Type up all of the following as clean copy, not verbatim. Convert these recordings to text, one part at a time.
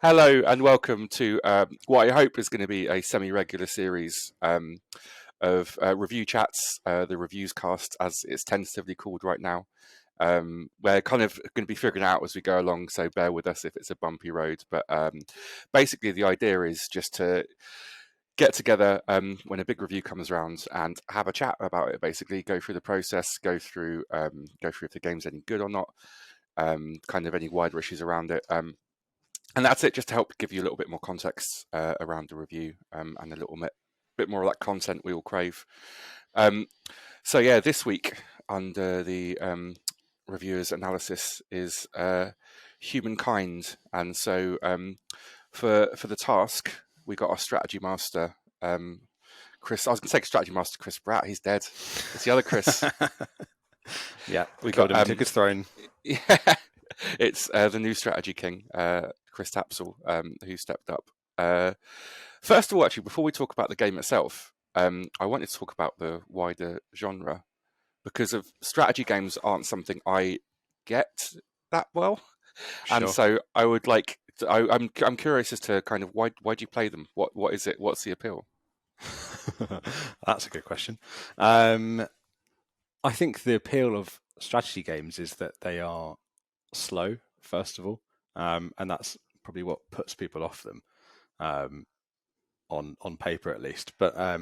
Hello and welcome to what I hope is going to be a semi-regular series of review chats, the reviewscast as it's tentatively called right now. We're kind of going to be figuring out as we go along, so bear with us if it's a bumpy road. But basically the idea is just to get together when a big review comes around and have a chat about it, basically go through the process, go through if the game's any good or not, kind of any wider issues around it. And that's it, just to help give you a little bit more context around the review and a little bit more of that content we all crave. So yeah, this week under the reviewer's analysis is Humankind. And so for the task, we got our strategy master, Chris. I was going to say strategy master Chris Bratt. He's dead. It's the other Chris. Yeah, we got him. Took his throne. Yeah, it's the new strategy king, Chris Tapsell, who stepped up. First of all, actually, before we talk about the game itself, I wanted to talk about the wider genre, because of strategy games aren't something I get that well, Sure. and so I would like. I'm curious as to kind of why do you play them? What is it? What's the appeal? That's a good question. I think the appeal of strategy games is that they are slow, first of all, and that's probably what puts people off them, on paper at least. But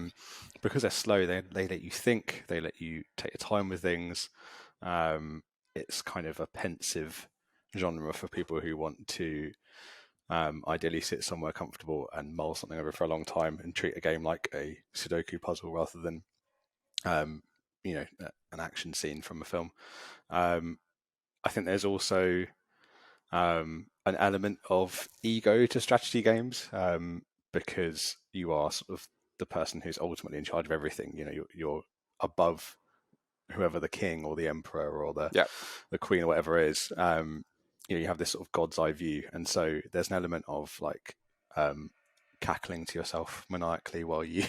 because they're slow, they let you think, they let you take your time with things. It's kind of a pensive genre for people who want to ideally sit somewhere comfortable and mull something over for a long time and treat a game like a Sudoku puzzle rather than an action scene from a film. I think there's also an element of ego to strategy games, because you are sort of the person who's ultimately in charge of everything. You know, you're above whoever the king or the emperor or the queen or whatever is. You have this sort of God's eye view, and so there's an element of like cackling to yourself maniacally while you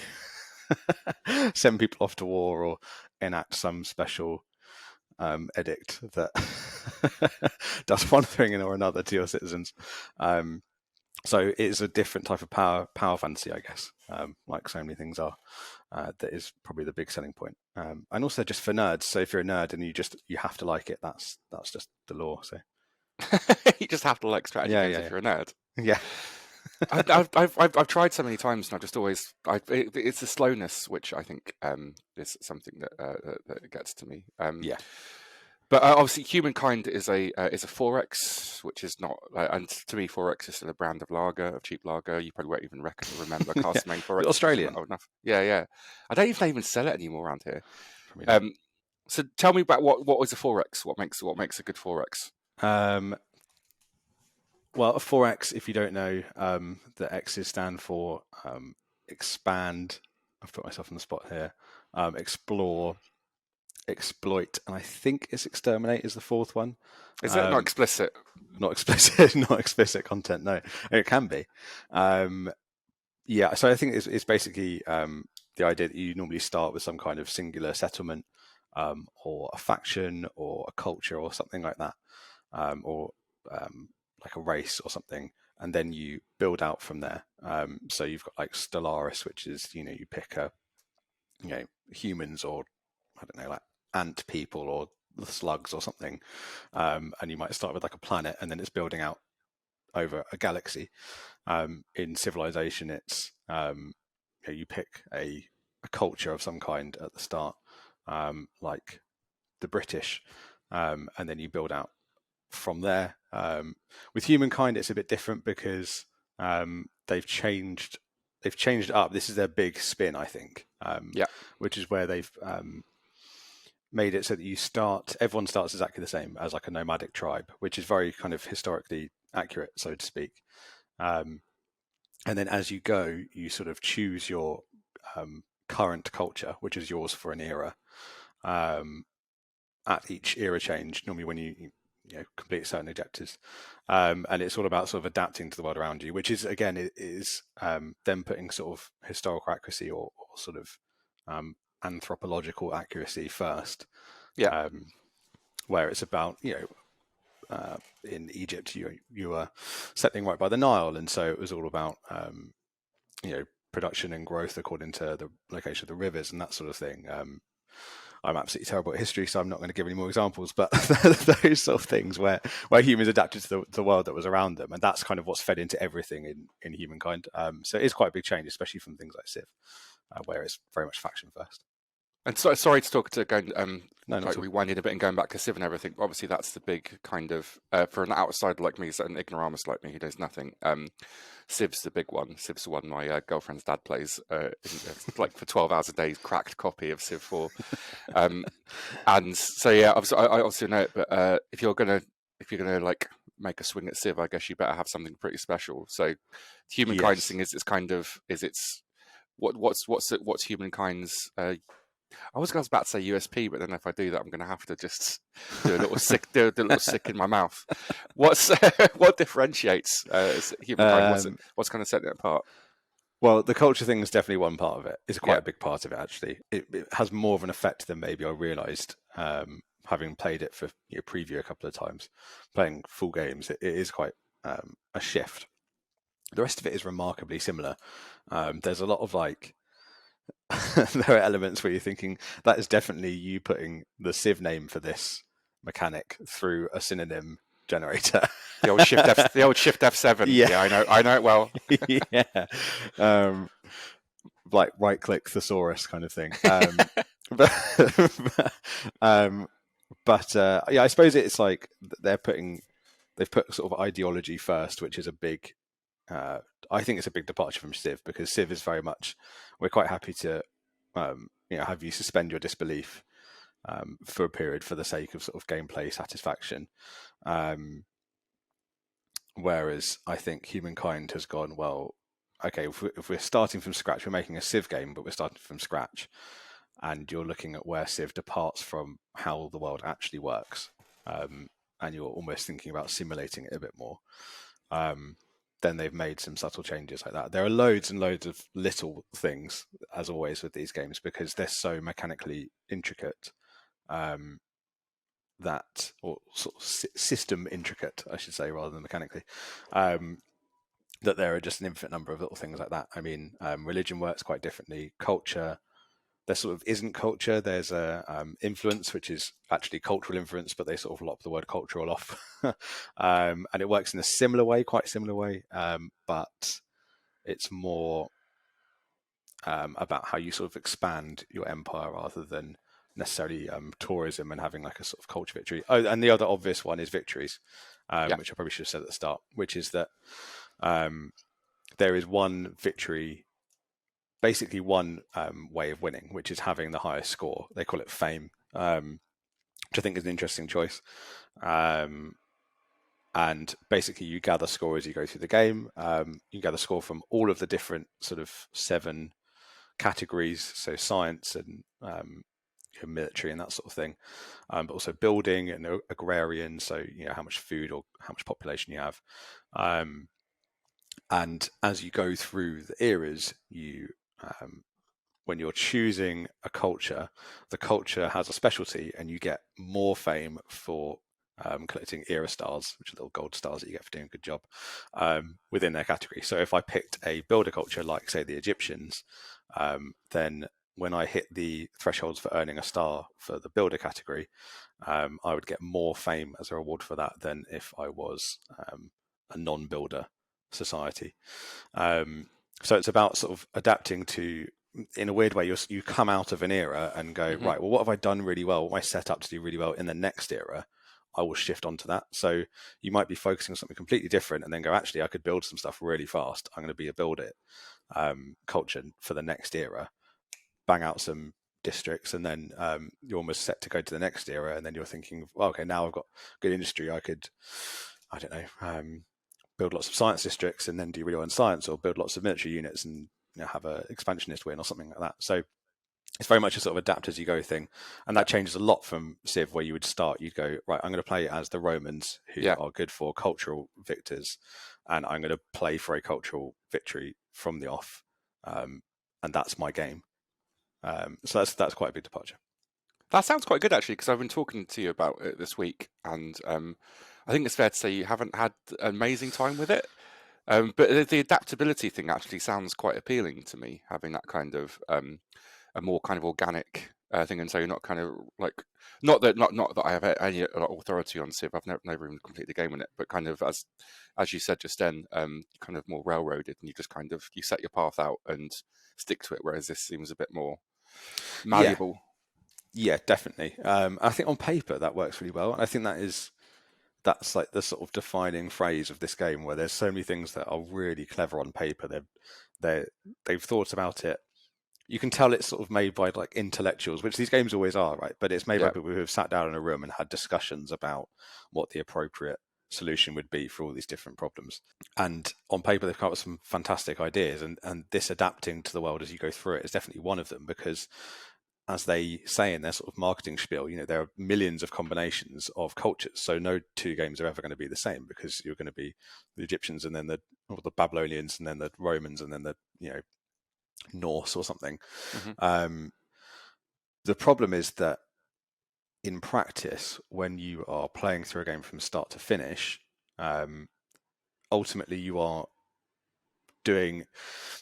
send people off to war or enact some special edict that does one thing or another to your citizens. So it's a different type of power fantasy, I guess, like so many things are. That is probably the big selling point. And also just for nerds. So if you're a nerd and you have to like it, that's just the law. So You just have to like strategy games if you're a nerd. Yeah. I've tried so many times, and I just always it's the slowness which I think is something that gets to me. Yeah. But obviously, Humankind is a 4X, which is not, and to me, 4X is still a brand of lager, of cheap lager. You probably won't even remember Castlemaine 4X. Australian. Oh, enough. Yeah. I don't even sell it anymore around here. So tell me about what was a 4X? What makes a good 4X? Well, a 4X, if you don't know, the X's stand for expand. I've put myself on the spot here. Explore, exploit, and I think it's exterminate is the fourth one. Is that not explicit? Not explicit, not explicit content. No, it can be. Yeah, so I think it's basically the idea that you normally start with some kind of singular settlement, or a faction, or a culture, or something like that, or like a race or something, and then you build out from there. So you've got like Stellaris, which is you pick humans, or I don't know, like ant people or the slugs or something, and you might start with like a planet, and then it's building out over a galaxy. In Civilization, it's you pick a culture of some kind at the start, like the British, and then you build out from there. With Humankind, it's a bit different because they've changed it up. This is their big spin, I think. Which is where they've made it so that everyone starts exactly the same as like a nomadic tribe, which is very kind of historically accurate, so to speak. And then as you go, you sort of choose your current culture, which is yours for an era. At each era change, normally when you complete certain objectives, and it's all about sort of adapting to the world around you, which is again them putting sort of historical accuracy or sort of anthropological accuracy first. Where it's about in Egypt, you were settling right by the Nile, and so it was all about production and growth according to the location of the rivers and that sort of thing. I'm absolutely terrible at history, so I'm not going to give any more examples, but those sort of things where humans adapted to the world that was around them, and that's kind of what's fed into everything in Humankind. So it is quite a big change, especially from things like Civ, where it's very much faction first. And sorry to talk to going No, like rewinding a bit and going back to Civ and everything. Obviously, that's the big kind of for an outsider like me, so an ignoramus like me who knows nothing. Civ's the big one. Civ's the one my girlfriend's dad plays, like for 12 hours a day, cracked copy of Civ 4. And so yeah, obviously, I obviously know it, but if you're gonna like make a swing at Civ, I guess you better have something pretty special. So, Humankind thing is what's Humankind's I was about to say USP, but then if I do that, I'm going to have to just do a little sick in my mouth. What differentiates Humankind? What's kind of setting it apart? Well, the culture thing is definitely one part of it. It's quite a big part of it, actually. It has more of an effect than maybe I realised, having played it for preview a couple of times. Playing full games, it is quite a shift. The rest of it is remarkably similar. There's a lot of there are elements where you're thinking that is definitely you putting the Civ name for this mechanic through a synonym generator. The old Shift F7. Yeah, I know it well. Yeah. Like right click thesaurus kind of thing. But I suppose it's like they've put sort of ideology first, which is a big I think it's a big departure from Civ, because Civ is very much, we're quite happy to have you suspend your disbelief for a period for the sake of sort of gameplay satisfaction. Whereas I think Humankind has gone, well, okay, if we're starting from scratch, we're making a Civ game, but we're starting from scratch, and you're looking at where Civ departs from how the world actually works, and you're almost thinking about simulating it a bit more. Then they've made some subtle changes like that. There are loads and loads of little things, as always with these games, because they're so mechanically intricate, that, or sort of system intricate, I should say, rather than mechanically, that there are just an infinite number of little things like that. I mean, religion works quite differently. Culture, there sort of isn't culture. There's a influence, which is actually cultural influence, but they sort of lop the word cultural off. And it works in a quite similar way, but it's more about how you sort of expand your empire rather than necessarily tourism and having like a sort of culture victory. Oh, and the other obvious one is victories, which I probably should have said at the start, which is that there is one victory, basically one way of winning, which is having the highest score. They call it fame, which I think is an interesting choice. And basically you gather score as you go through the game. You gather score from all of the different sort of 7 categories, so science and military and that sort of thing, but also building and agrarian, so how much food or how much population you have. And as you go through the eras, when you're choosing a culture, the culture has a specialty, and you get more fame for collecting era stars, which are little gold stars that you get for doing a good job within their category. So if I picked a builder culture, like say the Egyptians, then when I hit the thresholds for earning a star for the builder category, I would get more fame as a reward for that than if I was a non-builder society. So it's about sort of adapting to, in a weird way, you come out of an era and go, right, well, what have I done really well? What am I set up to do really well in the next era? I will shift onto that. So you might be focusing on something completely different and then go, actually, I could build some stuff really fast. I'm going to be a build it culture for the next era, bang out some districts, and then you're almost set to go to the next era. And then you're thinking, well, okay, now I've got good industry. I could, I don't know, build lots of science districts and then do really well in science, or build lots of military units and have a expansionist win or something like that. So it's very much a sort of adapt as you go thing, and that changes a lot from Civ, where you would start, you'd go, right, I'm going to play as the Romans, who are good for cultural victors, and I'm going to play for a cultural victory from the off, and that's my game. So that's quite a big departure. That sounds quite good, actually, because I've been talking to you about it this week, and I think it's fair to say you haven't had an amazing time with it. But the adaptability thing actually sounds quite appealing to me, having that kind of a more kind of organic thing, and so you're not kind of like not that I have any authority on Civ. I've never even completed the game on it, but kind of as you said just then, kind of more railroaded, and you just kind of you set your path out and stick to it. Whereas this seems a bit more Yeah, malleable. yeah, definitely. I think on paper that works really well. I think that's like the sort of defining phrase of this game, where there's so many things that are really clever on paper. They've thought about it. You can tell it's sort of made by like intellectuals, which these games always are, right? But it's made by Yeah. people who have sat down in a room and had discussions about what the appropriate solution would be for all these different problems. And on paper, they've come up with some fantastic ideas. And this adapting to the world as you go through it is definitely one of them, because as they say in their sort of marketing spiel, there are millions of combinations of cultures. So no two games are ever going to be the same, because you're going to be the Egyptians and then the Babylonians and then the Romans and then the Norse or something. Hmm. The problem is that in practice, when you are playing through a game from start to finish, ultimately you are doing,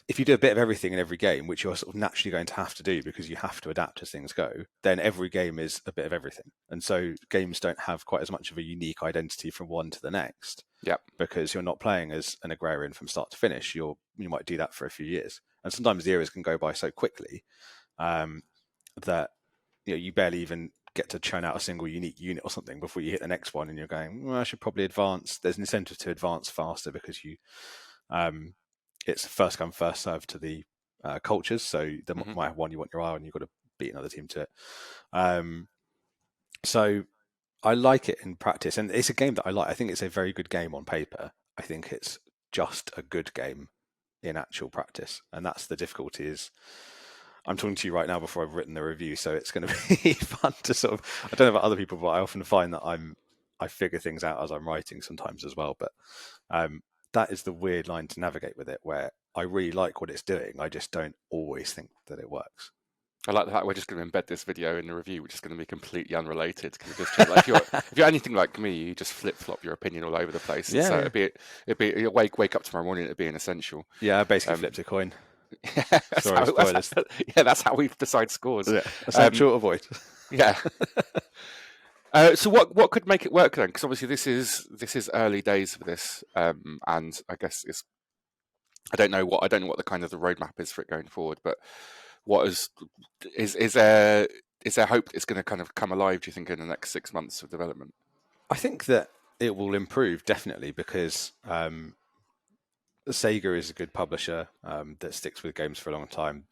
if you do a bit of everything in every game, which you're sort of naturally going to have to do because you have to adapt as things go, then every game is a bit of everything. And so games don't have quite as much of a unique identity from one to the next, Yeah. because you're not playing as an agrarian from start to finish. You might do that for a few years. And sometimes the eras can go by so quickly that you barely even get to churn out a single unique unit or something before you hit the next one, and you're going, well, I should probably advance. There's an incentive to advance faster because it's first come first serve to the cultures. So there might have one you want your eye on, you've got to beat another team to it. So I like it in practice, and it's a game that I like. I think it's a very good game on paper. I think it's just a good game in actual practice, and that's the difficulty. Is I'm talking to you right now before I've written the review, so it's going to be fun to sort of. I don't know about other people, but I often find that I figure things out as I'm writing sometimes as well. But that is the weird line to navigate with it, where I really like what it's doing. I just don't always think that it works. I like that we're just going to embed this video in the review, which is going to be completely unrelated. Because just check, like, if you're anything like me, you just flip flop your opinion all over the place. And so it'd be you wake up tomorrow morning, it'd be an essential. Yeah, I basically flipped a coin. Yeah, Sorry, spoilers. That's how we decide scores. Yeah, accept or avoid. Yeah. So what could make it work then? Because obviously this is early days for this, and I guess I don't know what the kind of the roadmap is for it going forward. But what is there hope it's going to kind of come alive? Do you think in the next 6 months of development? I think that it will improve definitely, because Sega is a good publisher that sticks with games for a long time.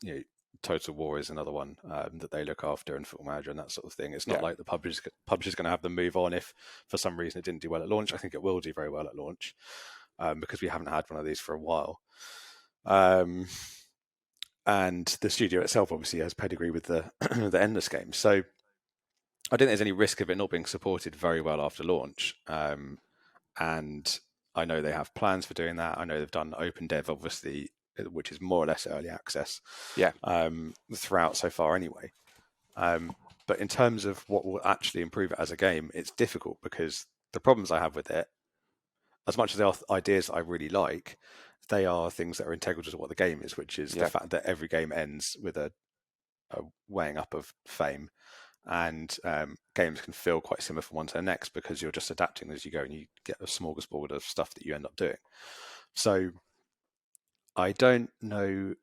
Total War is another one that they look after, and Football Manager and that sort of thing. It's not like the publisher's going to have them move on if for some reason it didn't do well at launch. I think it will do very well at launch because we haven't had one of these for a while. And the studio itself obviously has pedigree with the the Endless games. So I don't think there's any risk of it not being supported very well after launch. And I know they have plans for doing that. I know they've done open dev, obviously, which is more or less early access. Yeah. Throughout so far, anyway. But in terms of what will actually improve it as a game, it's difficult, because the problems I have with it, as much as they are ideas I really like, they are things that are integral to what the game is, which is the fact that every game ends with a weighing up of fame. And games can feel quite similar from one to the next, because you're just adapting as you go and you get a smorgasbord of stuff that you end up doing. So I don't know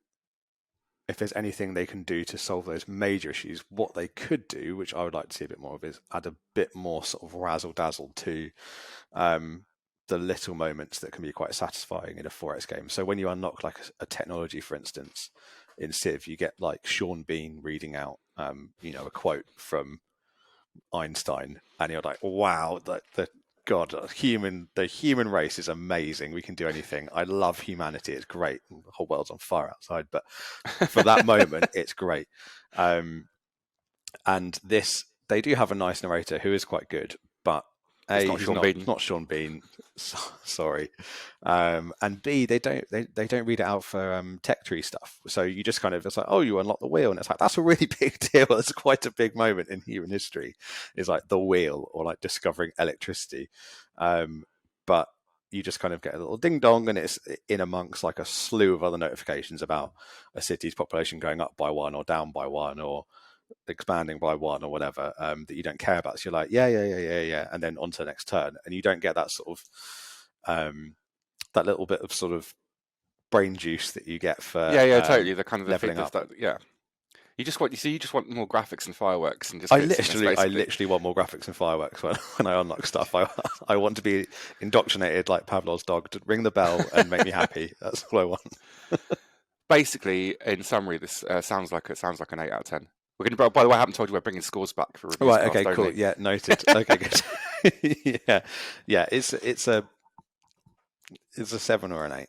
if there's anything they can do to solve those major issues. What they could do, which I would like to see a bit more of, is add a bit more sort of razzle dazzle to the little moments that can be quite satisfying in a 4X game. So when you unlock like a technology, for instance, in Civ, you get like Sean Bean reading out, a quote from Einstein, and you're like, wow, the human race is amazing. We can do anything. I love humanity. It's great. The whole world's on fire outside, but for that moment, it's great. And this, they do have a nice narrator who is quite good, but A, It's not he's Sean not. Bean. It's not Sean Bean. Sorry. And B, they don't read it out for tech tree stuff. So you just kind of, it's like, oh, you unlock the wheel, and it's like that's a really big deal. It's quite a big moment in human history. Is like the wheel or like discovering electricity. But you just kind of get a little ding dong, and it's in amongst like a slew of other notifications about a city's population going up by 1 or down by 1 or expanding by 1 or whatever, that you don't care about. So you're like, yeah, and then on to the next turn, and you don't get that sort of that little bit of sort of brain juice that you get for Totally. The kind of the leveling up. that, yeah. You just want more graphics and fireworks and just. I literally want more graphics and fireworks when I unlock stuff. I want to be indoctrinated like Pavlov's dog to ring the bell and make me happy. That's all I want. Basically, in summary, this sounds like an 8 out of 10. We're going to. By the way, I haven't told you we're bringing scores back for reviews. Right. Okay. Cool. Yeah. Noted. Okay. Good. Yeah. It's a 7 or an 8.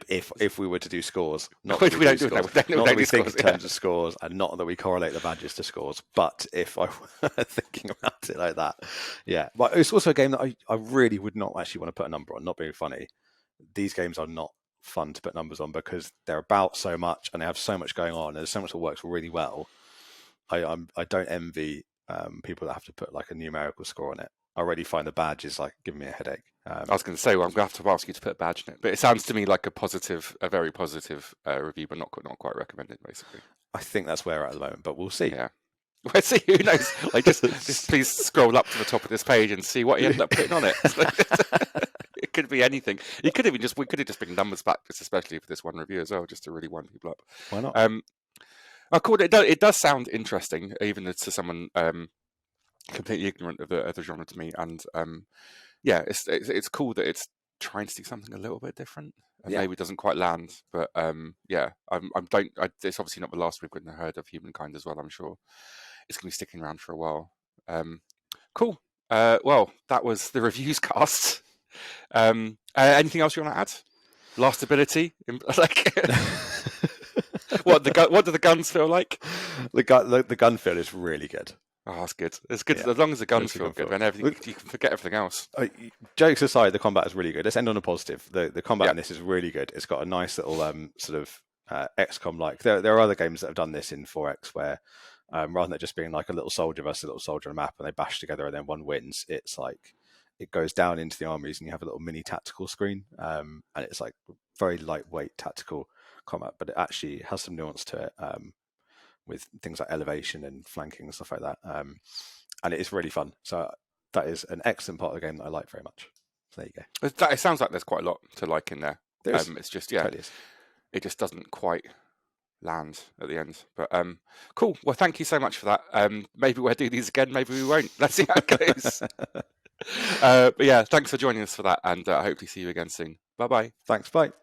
If we were to do scores, not that we think in terms of scores, and not that we correlate the badges to scores, but if I were thinking about it like that, yeah. But it's also a game that I really would not actually want to put a number on. Not being funny, these games are not fun to put numbers on because they're about so much and they have so much going on. And there's so much that works really well. I don't envy people that have to put like a numerical score on it. I already find the badge is like giving me a headache. I was going to say, well, I'm going to have to ask you to put a badge in it, but it sounds to me like a very positive review, but not quite recommended, basically. I think that's where we're at the moment, but we'll see. Yeah, we'll see. Who knows? Like, just please scroll up to the top of this page and see what you end up putting on it. It could be anything. We could have just bring numbers back, especially for this one review as well, just to really wind people up. Why not? Oh, cool. It does sound interesting, even to someone completely ignorant of the genre to me, and yeah, it's cool that it's trying to do something a little bit different. Maybe it doesn't quite land, but yeah, it's obviously not the last we've heard of Humankind as well. I'm sure it's going to be sticking around for a while. Cool. Well, that was the reviews cast. Anything else you want to add? Last ability, like. What do the guns feel like? The gun feel is really good. Oh, that's good. It's good as long as the guns feel good. And everything, you can forget everything else. Jokes aside, the combat is really good. Let's end on a positive. The combat in this is really good. It's got a nice little sort of XCOM like. There are other games that have done this in 4X where rather than it just being like a little soldier versus a little soldier on a map and they bash together and then one wins, it's like it goes down into the armies and you have a little mini tactical screen, and it's like very lightweight tactical combat, but it actually has some nuance to it, with things like elevation and flanking and stuff like that, and it is really fun. So that is an excellent part of the game that I like very much. So there you go. It sounds like there's quite a lot to like in there. It's just totally it just doesn't quite land at the end. But cool. Well, thank you so much for that. Maybe we'll do these again. Maybe we won't. Let's see how it goes. But yeah, thanks for joining us for that, and I hope to see you again soon. Bye bye. Thanks. Bye.